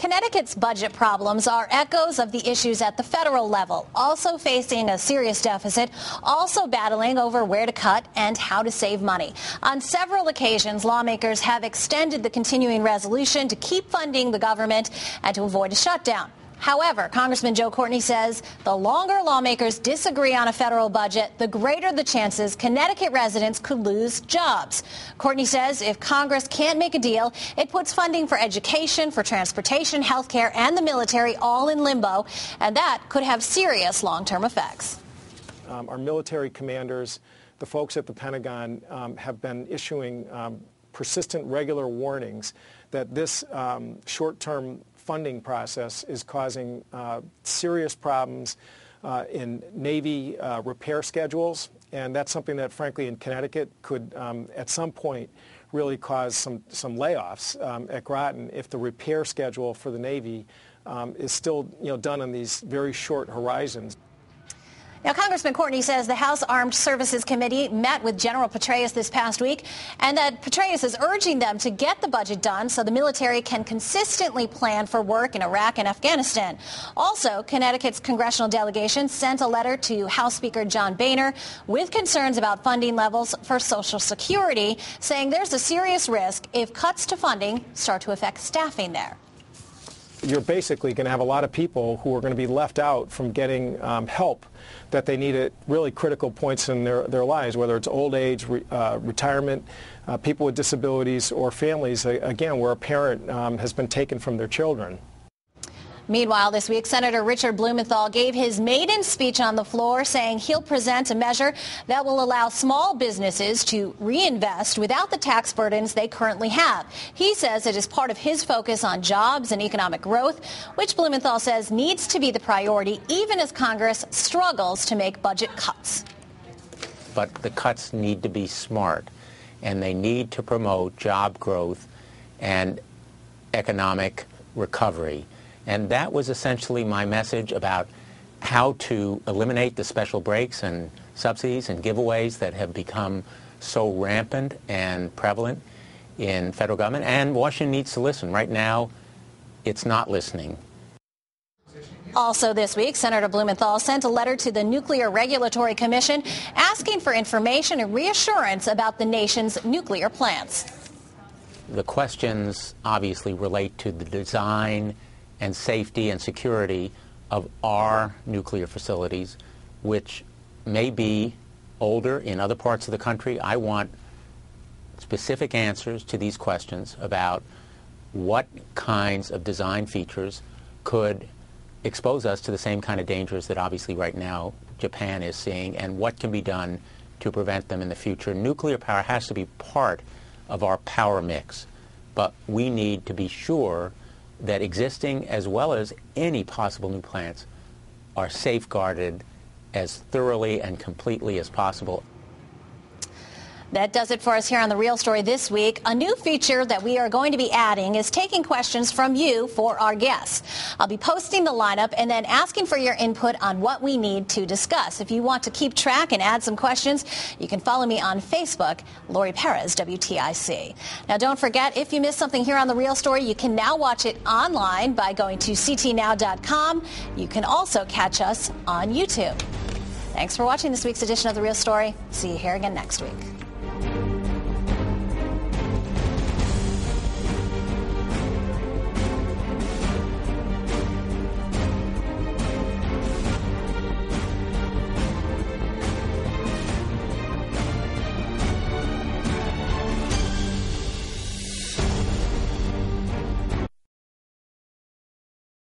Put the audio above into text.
Connecticut's budget problems are echoes of the issues at the federal level, also facing a serious deficit, also battling over where to cut and how to save money. On several occasions, lawmakers have extended the continuing resolution to keep funding the government and to avoid a shutdown. However, Congressman Joe Courtney says the longer lawmakers disagree on a federal budget, the greater the chances Connecticut residents could lose jobs. Courtney says if Congress can't make a deal, it puts funding for education, for transportation, health care, and the military all in limbo, and that could have serious long-term effects. Our military commanders, the folks at the Pentagon, have been issuing persistent, regular warnings that this short-term funding process is causing serious problems in Navy repair schedules, and that's something that, frankly, in Connecticut could, at some point, really cause some layoffs at Groton if the repair schedule for the Navy is still, done on these very short horizons. Now, Congressman Courtney says the House Armed Services Committee met with General Petraeus this past week, and that Petraeus is urging them to get the budget done so the military can consistently plan for work in Iraq and Afghanistan. Also, Connecticut's congressional delegation sent a letter to House Speaker John Boehner with concerns about funding levels for Social Security, saying there's a serious risk if cuts to funding start to affect staffing there. You're basically going to have a lot of people who are going to be left out from getting help that they need at really critical points in their lives, whether it's old age, retirement, people with disabilities, or families, again, where a parent has been taken from their children. Meanwhile, this week, Senator Richard Blumenthal gave his maiden speech on the floor, saying he'll present a measure that will allow small businesses to reinvest without the tax burdens they currently have. He says it is part of his focus on jobs and economic growth, which Blumenthal says needs to be the priority even as Congress struggles to make budget cuts. But the cuts need to be smart, and they need to promote job growth and economic recovery. And that was essentially my message about how to eliminate the special breaks and subsidies and giveaways that have become so rampant and prevalent in federal government. And Washington needs to listen. Right now, it's not listening. Also this week, Senator Blumenthal sent a letter to the Nuclear Regulatory Commission asking for information and reassurance about the nation's nuclear plants. The questions obviously relate to the design and safety and security of our nuclear facilities, which may be older in other parts of the country. I want specific answers to these questions about what kinds of design features could expose us to the same kind of dangers that obviously right now Japan is seeing, and what can be done to prevent them in the future. Nuclear power has to be part of our power mix, but we need to be sure that existing as well as any possible new plants are safeguarded as thoroughly and completely as possible. That does it for us here on The Real Story this week. A new feature that we are going to be adding is taking questions from you for our guests. I'll be posting the lineup and then asking for your input on what we need to discuss. If you want to keep track and add some questions, you can follow me on Facebook, Lori Perez, WTIC. Now, don't forget, if you missed something here on The Real Story, you can now watch it online by going to ctnow.com. You can also catch us on YouTube. Thanks for watching this week's edition of The Real Story. See you here again next week.